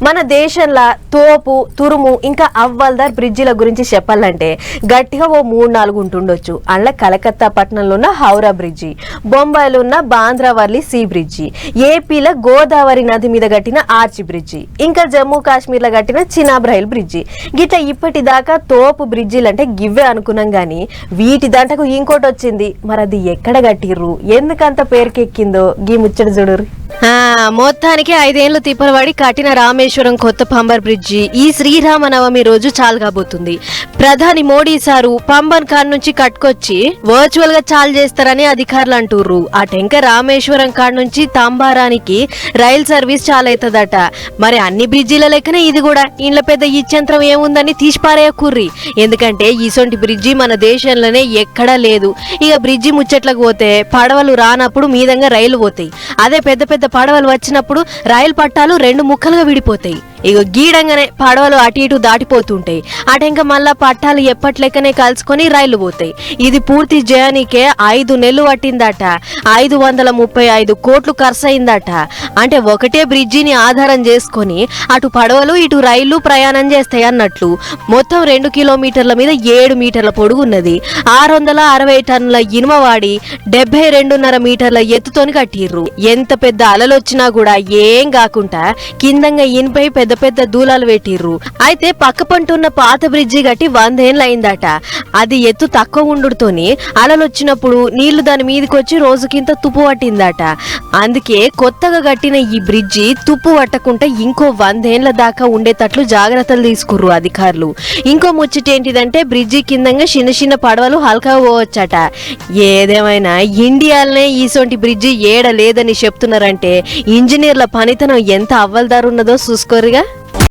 మన దేశంలో తోపు తురుము ఇంకా అవ్వల్దార్ బ్రిడ్జిల గురించి చెప్పాలంటే గట్టిగా ఓ 3-4 ఉంటుండొచ్చు. అందులో కలకత్తా పట్టణంలో ఉన్న హౌరా బ్రిడ్జి, బొంబాయిలో ఉన్న బాంద్రావర్లి సీ బ్రిడ్జి, ఏపీలో గోదావరి నది మీద కట్టిన ఆర్చి బ్రిడ్జి, ఇంకా జమ్మూ కాశ్మీర్లో కట్టిన చినాబ్ రైల్ బ్రిడ్జి. గిట్లా ఇప్పటిదాకా తోపు బ్రిడ్జిలు అంటే గివ్వే అనుకున్నాం గానీ వీటి దంటకు ఇంకోటి వచ్చింది. మరి అది ఎక్కడ కట్టిర్రు, ఎందుకంత పేరుకెక్కిందో గీ ముచ్చట చూడుర్రి. మొత్తానికి 5 ఏళ్లు తిప్పలవాడి కట్టిన రామేశ్వరం కొత్త పంబర్ బ్రిడ్జి ఈ శ్రీరామనవమి రోజు చాలుగాబోతుంది. ప్రధాని మోడీ సారు పంబన్ కాడ్ నుంచి కట్టుకొచ్చి వర్చువల్ గా చాలు చేస్తారని అధికారులు అంటుర్రు. అటెంక రామేశ్వరం కాడ్ నుంచి తాంబారానికి రైల్ సర్వీస్ చాలవుతుందట. మరి అన్ని బ్రిడ్జిల లెక్కనే ఇది కూడా ఇండ్ల పెద్ద ఇచ్చంత్రం ఏముందని తీసిపారేయకుర్రి. ఎందుకంటే ఈసొంటి బ్రిడ్జి మన దేశంలోనే ఎక్కడా లేదు. ఇక బ్రిడ్జి ముచ్చట్లకు పోతే పడవలు రానప్పుడు మీదంగా రైలు పోతాయి. అదే పెద్ద పెద్ద పడవలు వచ్చినప్పుడు రైలు పట్టాలు 2 ముక్కలుగా విడిపోతాయి. ఇక గీడంగానే పడవలు అటు ఇటు దాటిపోతుంటాయి. అటెంక మళ్ళా పట్టాలు ఎప్పట్లెక్కనే కలుసుకొని రైళ్లు పోతాయి. ఇది పూర్తి చేయడానికే 5 నెలలు పట్టిందట. 535 కోట్లు ఖర్చు అయిందట. అంటే ఒకటే బ్రిడ్జిని ఆధారం చేసుకొని అటు పడవలు ఇటు రైళ్లు ప్రయాణం చేస్తాయి అన్నట్లు. మొత్తం 2 కిలోమీటర్ల మీద 7 మీటర్ల పొడుగున్నది. 660 టన్నుల ఇనుమ వాడి 72.5 మీటర్ల ఎత్తుతోని కట్టిర్రు. ఎంత పెద్ద అలలొచ్చినా కూడా ఏం కాకుండా కిందంగా ఇనుపై పెద్ద పెద్ద దూలాలు పెట్టిర్రు. అయితే పక్క పంటున్న పాత బ్రిడ్జి గట్టి 100 ఏళ్ళు అయిందట. అది ఎత్తు తక్కువ ఉండుతోని అలలొచ్చినప్పుడు నీళ్లు దాని మీదకొచ్చి రోజుకింత తుప్పు పట్టిందట. అందుకే కొత్తగా కట్టిన ఈ బ్రిడ్జి తుప్పు పట్టకుండా ఇంకో 100 ఏళ్ల దాకా ఉండేటట్లు జాగ్రత్తలు తీసుకుర్రు అధికారులు. ఇంకో ముచ్చటేంటిదంటే బ్రిడ్జి కిందంగా చిన్న చిన్న పడవలు హల్కా పోవచ్చట. ఏదేమైనా ఇండియాలోనే ఈసొంటి బ్రిడ్జి ఏడ లేదని చెప్తున్నారంటే ఇంజనీర్ల పనితనం ఎంత అవ్వల్దారున్నదో చూసుకోరుగా.